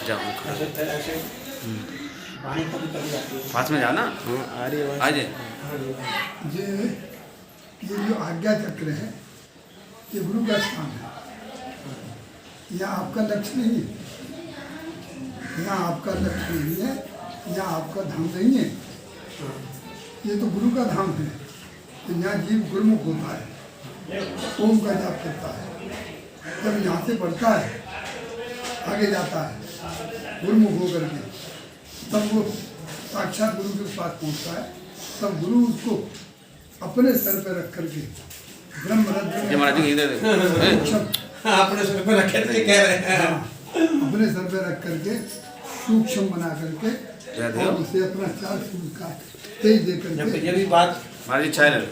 जाओ ऐसे वाणी कभी कभी आती है। पास में जाना आ रही है आ जाए। ये जो आज्ञा चक्र है ये गुरु का स्थान है। यहाँ आपका लक्ष्य नहीं है, यहाँ आपका लक्ष्य नहीं है, यहाँ आपका धाम नहीं है। ये तो गुरु का धाम है। तो यहाँ जीव गुरुमुख होता है, ओम का जाप करता है, जब यहाँ से बढ़ता है आगे जाता है गुरुमुख होकर के, तब वो साक्षात गुरु के पास पहुँचता है। तब गुरु उसको अपने सर पर रख करके ये महाराज जी इधर देखो। अपने सर पे रखे थे कह रहे हैं। अपने सर पे रख करके सूक्ष्म बना करके क्या दिया? और उसे अपना 4 सूर्य का तेज दे करके ये भी बात महाराज जी चाय ले लो।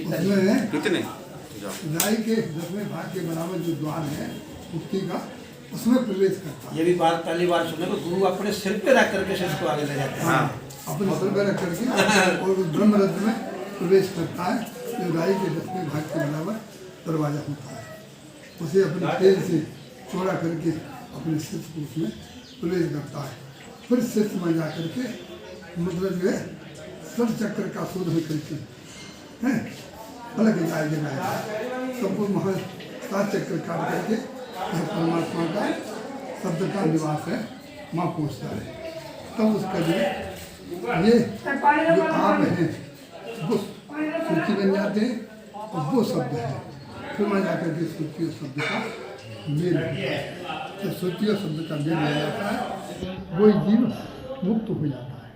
उसमें कितने जाओ। राय के 10वें भाग के बराबर जो द्वार है मुक्ति का, उसमें प्रवेश करता है। ये भी बात पहली बार सुने को गुरु अपने सिर पे रख करके शिष्य को आगे ले जाते हैं। हाँ अपने सर पे रख करके और उस ब्रह्मरत्न में प्रवेश करता है, जो राय के 10वें भाग के बराबर दरवाजा होता है। उसे अपने तेज से चौड़ा करके अपने शिष्य को उसमें प्रवेश करता है। फिर शिष्य में जा करके मतलब जो है सब चक्र का शोधन करके हैं अलग जाए जगह सबको वहाँ 7 चक्र काट करके यह परमात्मा का शब्द का निवास है, वहाँ पहुँचता है। तब उसका जो ये जो आप हैं वो सूची बन जाते हैं और वो शब्द है। फिर वहाँ जाकर के सूची और शब्द का मेल होता है। जब सूची और शब्द का मेल हो जाता है वही जीव मुक्त हो जाता है।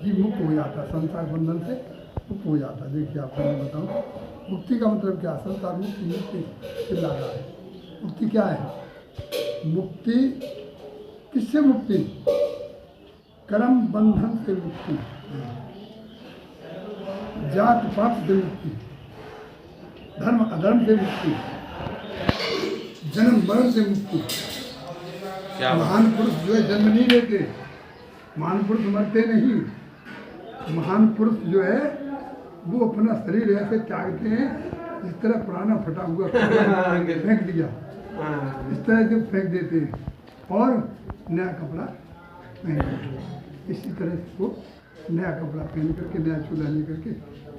जीव मुक्त हो जाता है, संसार बंधन से मुक्त हो जाता है। देखिए आपको मैं बताऊँ मुक्ति का मतलब क्या है। संसार मुक्ति मुक्ति चिल्ला रहा है। मुक्ति क्या है? मुक्ति किससे मुक्ति? कर्म बंधन से मुक्ति, जात पात से मुक्ति, धर्म अधर्म से मुक्ति, जन्म मरण से मुक्ति। क्या महान पुरुष जो है जन्म नहीं लेते, महान पुरुष मरते नहीं। महान पुरुष जो है वो अपना शरीर ऐसे त्यागते हैं जिस तरह पुराना फटा हुआ कपड़ा फेंक दिया, इस तरह से फेंक देते हैं और नया कपड़ा पहन लेते हैं। इसी तरह से वो नया कपड़ा पहन करके नया चूल्हा लेकर के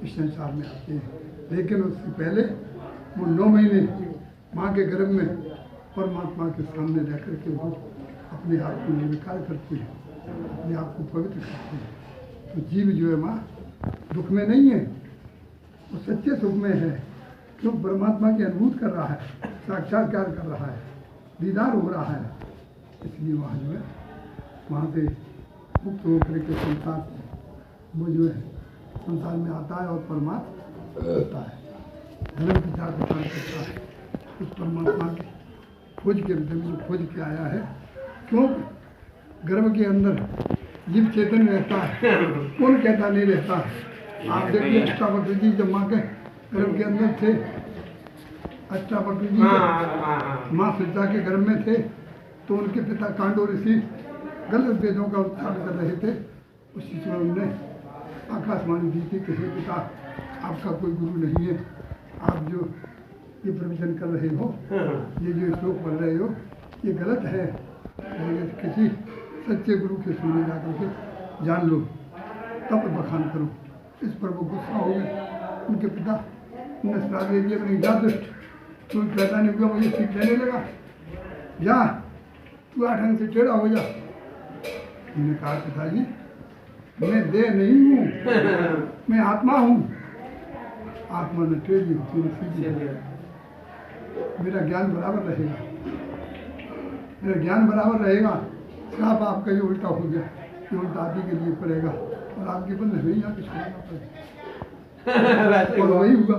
इस संसार में आते हैं। लेकिन उससे पहले वो 9 महीने माँ के गर्भ में परमात्मा के सामने रह करके वो अपने आप को निर्विकार करते हैं, अपने आप को पवित्र करते हैं। तो जीव जो है माँ दुख में नहीं है, वो सच्चे सुख में है। क्यों? परमात्मा की अनुभूति कर रहा है, साक्षात्कार कर रहा है, दीदार हो रहा है। इसलिए वहाँ जो है वहाँ से मुक्त होकर के संसार से वो जो है संसार में आता है और परमात्मा होता है, धर्म प्रचार प्रसार करता है। उस परमात्मा की खोज के विषय में जो खोज के आया है। क्यों? गर्भ के अंदर जीव चेतन रहता है, कौन कहता नहीं रहता। आप देखिए अष्टावक्र जी जब माँ के गर्भ के अंदर थे, अष्टावक्र जी माँ सीता के गर्भ में थे, तो उनके पिता कांडो ऋषि गलत वेदों का उच्चारण कर रहे थे। उसी समय उन्होंने आकाशवाणी दी थी कि हे पिता, आपका कोई गुरु नहीं है, आप जो ये प्रवचन कर रहे हो, ये जो श्लोक पढ़ रहे हो, ये गलत है। किसी सच्चे गुरु के सुनने जा करके जान लो, तब बखान करो। इस पर वो गुस्सा हो गए। उनके पिता ने सलाह दे दिया, मैंने जा दुष्ट, तू पैदा नहीं हुआ, मुझे सीख लेने लगा, जा तू 8 अंग से टेढ़ा हो जा। मैंने कहा पिताजी मैं देह नहीं हूँ, मैं आत्मा हूँ। आत्मा न टेढ़ी होती न सीधी। मेरा ज्ञान बराबर रहेगा, मेरा ज्ञान बराबर रहेगा। श्राप आपका ये उल्टा हो गया, ये उल्टा आदि के लिए पड़ेगा और आपके बंद नहीं यहाँ पे छोड़ना पड़ेगा। और वही हुआ।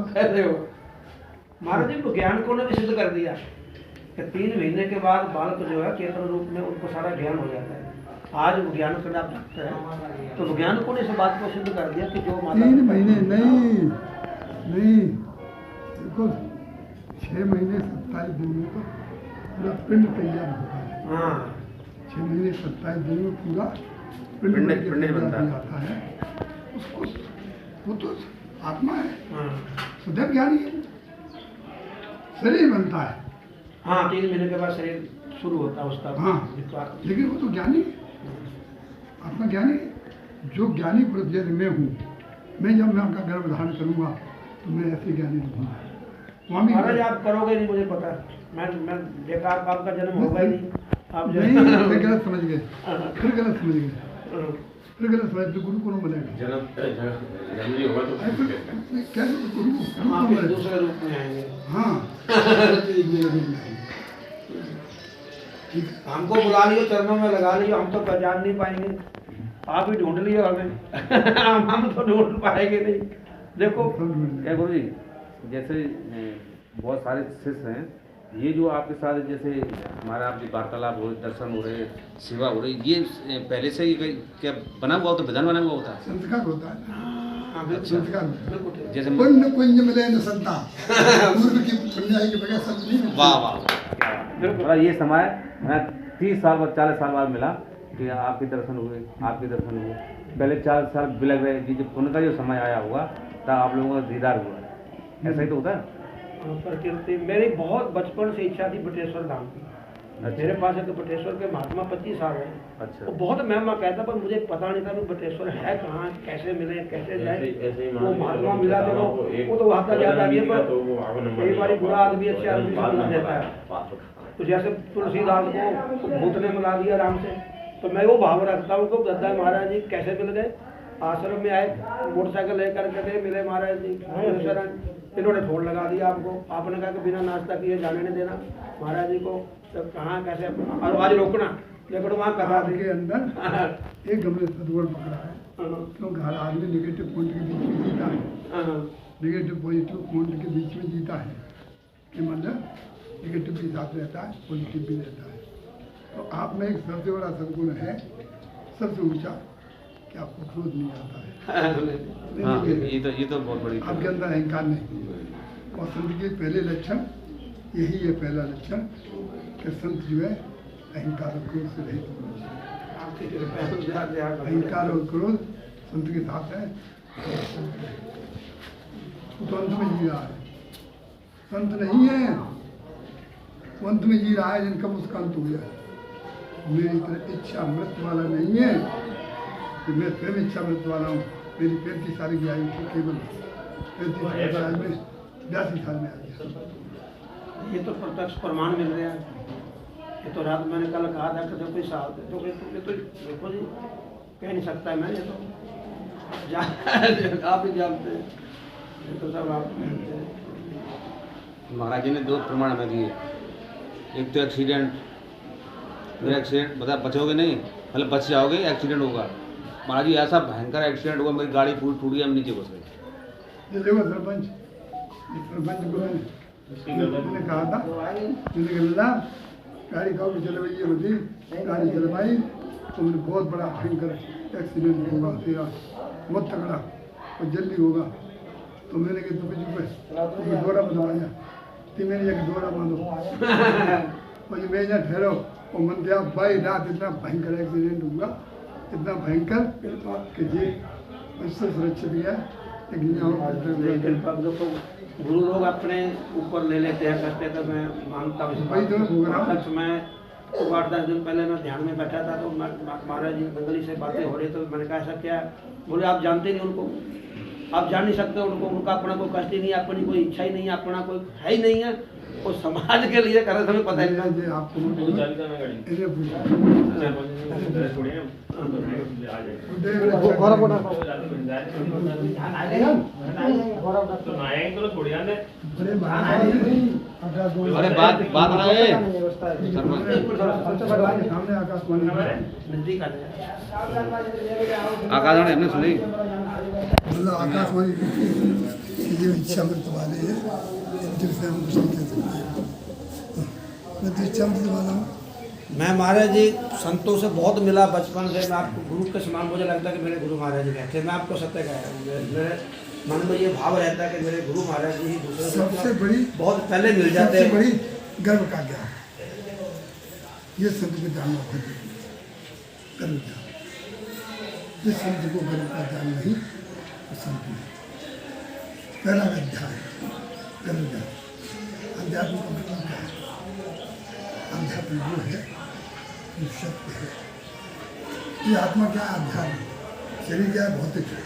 महाराज जी ज्ञान को ने सिद्ध कर दिया कि 3 महीने के बाद बालक जो है चेतन रूप में उनको सारा ज्ञान हो जाता है। आज विज्ञान को आप जानते हैं, तो विज्ञान को ने इस बात को सिद्ध कर दिया कि जो 3 महीने नहीं, देखो 6 महीने 27 दिन में तो पूरा पिंड तैयार होता है। 6 महीने 27 दिन में पूरा पिंड आता है। उसको वो तो आत्मा है, शुद्ध ज्ञानी है, शरीर बनता है। हाँ 3 महीने के बाद शरीर शुरू होता है उसका हाँ विश्वास। लेकिन वो तो ज्ञानी आत्मा ज्ञानी जो ज्ञानी पुरुष जैसे मैं हूँ, मैं जब मैं आपका गर्भ धारण करूँगा तो मैं ऐसे ज्ञानी रहूँगा। स्वामी महाराज आप करोगे नहीं मुझे पता है। मैं देखा आपका जन्म होगा ही नहीं। आप नहीं फिर गलत समझ गए, फिर गलत समझ गए, फिर गलत समझ तो गुरु को न मिलेगा। जन्म नहीं होगा तो कैसे गुरु को आप मिलेगा? दूसरे रूप में आएंगे। हाँ मेरे रूप में आएंगे। ठीक है। हमको बुला लियो, चरणों में लगा लियो, हम तो पहचान नहीं पाएंगे। आप ही ढूंढ लियो हमें। हम तो ढूंढ पाएंगे नहीं। देखो क्या गुरु जी, जैसे बहुत सारे शिष्य हैं, ये जो आपके साथ जैसे हमारा आपकी वार्तालाप हो, दर्शन हो रहे, सेवा हो रही, ये पहले से ही क्या बना हुआ होता, विधान बना हुआ होता है? संस्कार होता है, संस्कार। जैसे पुण्य पुण्य मिले न संता, पूर्व की पुण्याई के बगैर सब नहीं मिलता। वाह वाह। थोड़ा ये समय 30 साल बाद 40 साल बाद मिला कि आपके दर्शन हुए, आपके दर्शन हुए। पहले 4 साल बिलग रहे जी, जब पुण्य का जो समय आया हुआ तब आप लोगों का दीदार हुआ। ऐसा ही तो होता है। प्रकृति मेरी बहुत बचपन से इच्छा थी बटेश्वर धाम की। मेरे पास एक बटेश्वर के महात्मा 25 साल है। अच्छा। वो बहुत महिमा कहता, पर मुझे पता नहीं था कि बटेश्वर है कहाँ, कैसे मिले, कैसे जाए। वो महात्मा मिला तो वो तो आता जाता नहीं है, पर कई बार बुरा आदमी अच्छे आदमी से मिला देता है। तो जैसे तुलसीदास को भूत ने मिला दिया राम से, तो मैं वो भाव रखता हूँ कि दद्दा महाराज जी कैसे मिल गए। आश्रम में आए, मोटरसाइकिल लेकर के मिले महाराज जी, इन्होंने फोन लगा दिया आपको। आपने कहा कि बिना नाश्ता किए जाने नहीं देना महाराज जी को। तो कहाँ कैसे और आज रोकना, लेकिन वहाँ कहा के अंदर एक गमले सदगुण पकड़ा है, क्योंकि हर आदमी निगेटिव पॉइंट के बीच में जीता है। निगेटिव पॉजिटिव पॉइंट के बीच में जीता है कि मतलब निगेटिव भी साथ रहता है, पॉजिटिव भी रहता है। तो आप में एक सबसे बड़ा सदगुण है, सबसे ऊंचा, कि आपको क्रोध नहीं आता है। हाँ, ये तो बहुत बड़ी आपके अंदर अहंकार नहीं। और संत के पहले लक्षण यही है, पहला लक्षण कि संत जो है अहंकार और क्रोध से रहित होना चाहिए। अहंकार और क्रोध संत के साथ है, तो अंत में जी रहा है। संत नहीं है, वो अंत में जी रहा है जिनका उसका अंत हो गया। मेरी तरह इच्छा मृत्यु वाला नहीं है कि मैं स्वयं इच्छा मृत्यु वाला हूँ। मेरी 35 साल की आयु थी केवल, 35 साल में 82 साल में आ गया। ये तो प्रत्यक्ष प्रमाण मिल रहा है। ये तो रात मैंने कल कहा था कि कोई साल तो देखो जी, कह नहीं सकता है मैं। ये तो आप ही जानते हैं, ये तो सब आप जानते हैं। महाराज जी ने 2 प्रमाण हमें दिए। एक तो एक्सीडेंट, मेरा एक्सीडेंट बता बचोगे नहीं, मतलब बच जाओगे, एक्सीडेंट होगा। महाराज जी ऐसा भयंकर एक्सीडेंट हुआ, मेरी गाड़ी पूरी टूट गई, हम नीचे घुस गए। देखो सरपंच को मैंने कहा था, मैंने कहा गाड़ी खाओ चलवाइए होती, गाड़ी चलवाई तो मुझे बहुत बड़ा भयंकर एक्सीडेंट होगा तेरा, बहुत तगड़ा और जल्दी होगा। तो मैंने कहा तो चुप दौरा बनवाया, तो मैंने एक दौरा बांधो और मैं यहाँ ठहरो। और मन दिया भाई रात इतना भयंकर एक्सीडेंट हुआ, इतना भयंकर कि जी उससे सुरक्षित गया। गुरु लोग अपने ऊपर ले लेते हैं, कहते तो मैं मानता हूँ। मैं 8-10 दिन पहले मैं ध्यान में बैठा था, तो महाराज जी मंगली से बातें हो रही, तो मैंने कहा ऐसा क्या है? बोले आप जानते नहीं उनको, आप जान नहीं सकते उनको, उनका अपना कोई कष्ट ही नहीं, अपनी कोई इच्छा ही नहीं है, अपना कोई है ही नहीं है। वो समाज के लिए कर हमें पता ही नहीं। आपको अरे बात रहे सामने आकाशवाणी आकाशवाणी हमने सुनी, मतलब आकाशवाणी ये इच्छा मृत्यु वाले है, जिससे हम कुछ नहीं कह सकते। मैं तो इच्छा मृत्यु वाला हूँ। मैं महाराज जी संतों से बहुत मिला बचपन से। मैं आपको गुरु के समान मुझे लगता है कि मेरे गुरु महाराज जी कहते हैं। मैं आपको सत्य कह रहा हूँ, मेरे मन में ये भाव रहता है कि मेरे गुरु महाराज जी ही दूसरे सबसे बड़ी बहुत पहले मिल जाते हैं। सबसे बड़ी गर्व का ज्ञान, ये संत को जानना खुद गर्व ज्ञान। जिस संत को गर्व का ज्ञान नहीं, वो संत नहीं। पहला अध्याय गर्व ज्ञान। अध्यात्म का मतलब क्या है? अध्यात्म वो है जो सत्य है। ये आत्मा क्या है? अध्यात्म। शरीर क्या है? भौतिक है।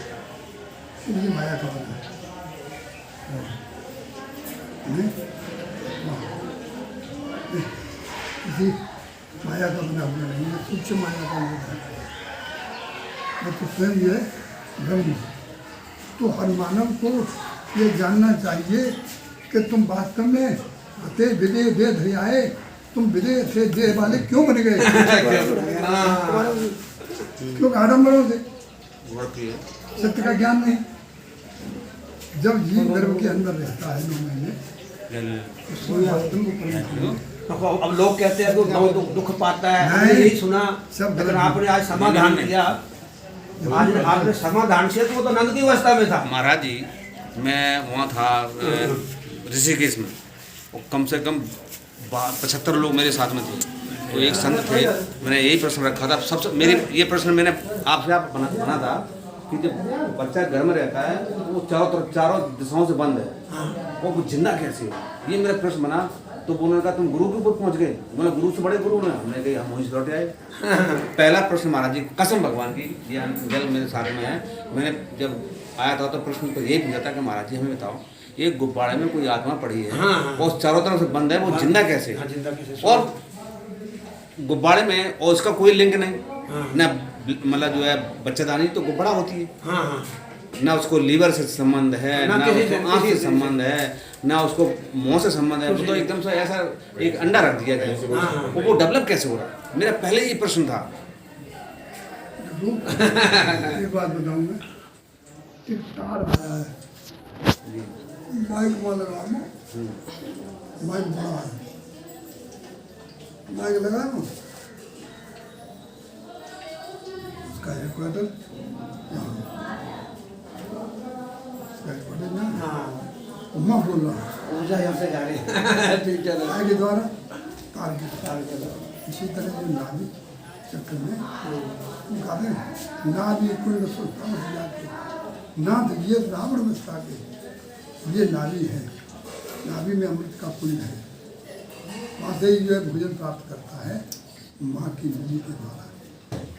ये माया का बना है। किसी माया का बना हुआ नहीं है, सूक्ष्म माया का बना है। और तो स्वयं ये ब्रह्म। तो हर मानव को ये जानना चाहिए कि तुम वास्तव में अते विदे दे धरियाए, तुम विदे से देह वाले क्यों बन गए? क्यों आडम्बरों से? सत्य का ज्ञान नहीं। जब जीव गर्भ के अंदर रहता है 9 महीने, तो वास्तव में परमात्मा। अब लोग कहते हैं कि दुख पाता है, हमने यही सुना, लेकिन आपने आज समाधान किया। आज आपने समाधान किया तो वो तो नंद की अवस्था में था। महाराज जी, मैं वहाँ था ऋषिकेश में, और कम से कम 75 लोग मेरे साथ में थे। तो एक संत थे, मैंने यही प्रश्न रखा था। सबसे मेरे ये प्रश्न मैंने आपसे बना था कि जब बच्चा घर में रहता है तो वो चारों दिशाओं से बंद है, वो जिंदा कैसे है? ये मेरा प्रश्न बना। तो उन्होंने कहा तुम गुरु के ऊपर पहुंच गए। बोला गुरु से बड़े गुरु ने। हमने कहा हम वहीं से लौटे आए। पहला प्रश्न महाराज जी, कसम भगवान की, ये जल मेरे साथ में है, मैंने जब आया था तो प्रश्न तो यही पूछा था कि महाराज जी हमें बताओ, एक गुब्बारे में कोई आत्मा पड़ी है और चारों तरफ से बंद है, वो जिंदा कैसे? और गुब्बारे में और उसका कोई लिंक नहीं, न मतलब जो है बच्चेदानी तो गुब्बारा होती है, ना उसको लीवर से संबंध है, ना उसको आँख से संबंध है, ना उसको मुंह से संबंध है। तो एकदम से ऐसा एक अंडा रख दिया गया, वो डेवलप कैसे हो रहा है? मेरा पहले ये प्रश्न था। एक बात बताऊंगा, एक तार आया है, माइक में लगा लो, माइक बड़ा है, माइक लगा लो, उसका हेडक्वार्टर यहाँ, उसका हेडक्वार्टर यहाँ, मैं बोल रहा हूँ ऊर्जा यहाँ से जा रही है। ठीक है, तार के द्वारा तार के द्वारा। इसी तरह जो नाभि चक्र में कहते हैं नाभि कुंड सुस्थान हो जाते, नाथ ये रावण में के, ये नाभि है, नाभि में अमृत का कुंड है। वहाँ से ही जो है भोजन प्राप्त करता है माँ की नली के द्वारा।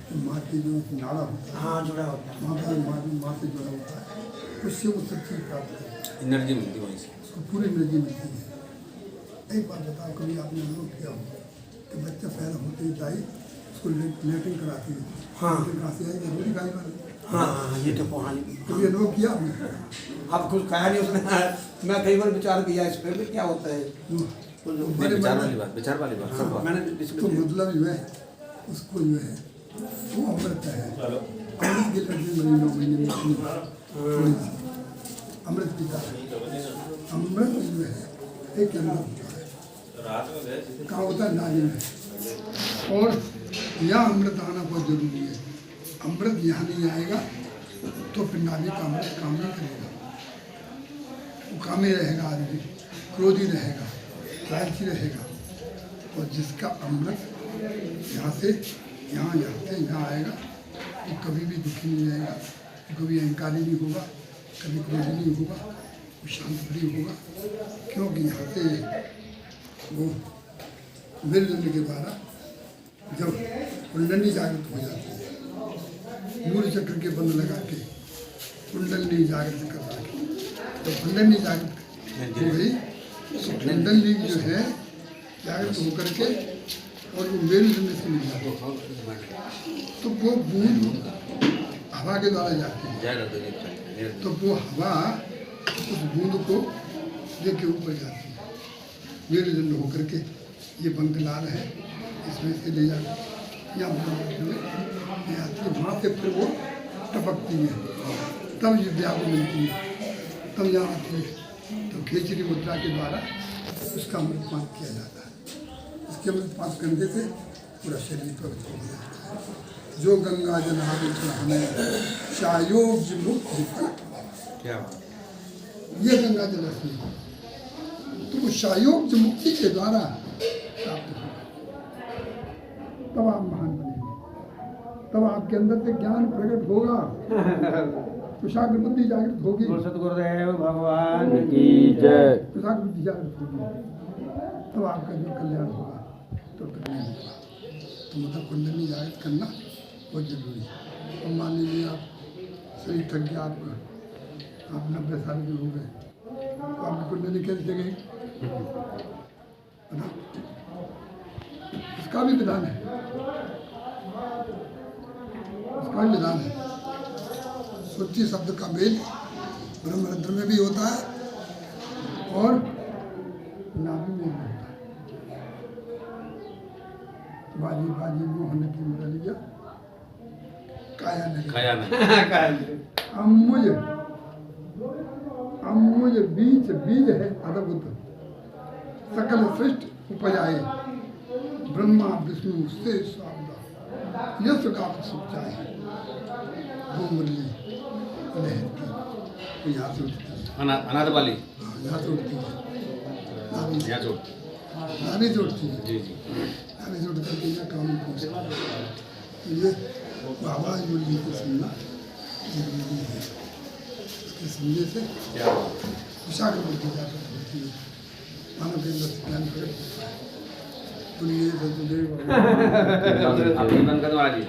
तो माँ की जो नाड़ा होता है, हाँ जुड़ा होता है, माँ का माँ से जुड़ा होता है, उससे वो सब चीज़ प्राप्त करता है, एनर्जी मिलती है वहीं से, उसको पूरी एनर्जी मिलती है। एक बात बताओ, कभी आपने अनुभव किया हो कि बच्चा पैदा होते ही दाई उसको लेटिंग कराती है, हाँ कहाँ से आएगी? रोटी खाई वाली। हाँ ये तो कहानी कभी अनुभव किया आपने? अब कुछ कहा नहीं उसने। मैं कई बार विचार किया इस पर भी क्या होता है। विचार वाली बात सब बात। मैंने तो मतलब जो है उसको जो है वो अमृत है, अमृत की लड़की मरी 9 महीने में थोड़ी सी अमृत पीता है। अमृत जो है एक अंदर होता है, कहाँ होता है? नाली में। और यहाँ अमृत आना बहुत जरूरी है। अमृत यहाँ नहीं आएगा तो फिर नाली का अमृत काम नहीं करेगा, वो काम ही रहेगा, आदमी क्रोधी रहेगा, लालची रहेगा। और जिसका अमृत यहाँ से यहाँ यहाँ आएगा तो कभी भी दुखी नहीं रहेगा, कभी अहंकारी नहीं होगा, कभी क्रोधी नहीं होगा, वो शांत प्रिय होगा। क्योंकि यहाँ से वो निर्जन के द्वारा जब कुंडली जागृत हो जाती है, मूल चक्र के बंद लगा के कुंडली जागृत करवा के, तो कुंडली जागृत हो गई तो कुंडली जो है जागृत होकर के और वो मेरुदंड से मिल जाती है, तो वो बूंद हवा के द्वारा जाती है, तो वो हवा उस बूंद को लेके ऊपर जाती है, मेरुदंड होकर के। ये बंकलाल है, इसमें से ले जाकर यहाँ ले आती है, वहाँ से फिर वो टपकती है, तब विद्या को मिलती है, तब यहाँ आती है। तो खेचरी मुद्रा के द्वारा उसका अमृतपान किया जाता है। इसके अमृतपान करने से पूरा शरीर पवित्र हो जाता है। जो गंगा जल हमें शायोग मुक्त, क्या ये गंगा जल रखनी, तो वो शायोग मुक्ति के द्वारा प्राप्त होगा, तब आप महान बनेंगे, तब आपके अंदर से ज्ञान प्रकट होगा, कुशाग्र बुद्धि जागृत होगी। सतगुरुदेव भगवान की जय। कुशाग्र बुद्धि जागृत होगी, तब आपका जो कल्याण होगा तो प्रकट नहीं होगा। तो मतलब कुंडली जागृत करना बहुत जरूरी है। और मान लीजिए आप शरीर थक गया, आप 90 साल के हो गए, तो आपकी कुंडली कैसे जगेगी? बताओ, इसका भी विधान है, इसका भी विधान है। सुच्ची शब्द का मेल ब्रह्मरंध्र में भी होता है और नाभि में भी होता है। बाजी बाजी मोहन की मुरलिया काया नहीं अम्मुज अम्मुज बीच बीज है अद्भुत सकल सृष्टि उपजाए ब्रह्मा विष्णु से सावधा यश गावत सच्चाई वो मुरली लहर की वो यहाँ से उठती है, अनाथ वाली यहाँ से उठती है, नाभि से उठती है, जी जी नाभि से उठ करके यहाँ काम पहुँचता है। तो ये आवाज़ मुरली को सुनना जरूरी है। इसके सुनने से विशाख बुद्धि जागृत होती है, मानव के अंदर से ज्ञान प्रकट होता है। सुनिए सतुदेव आप बंद कर दो आज ही।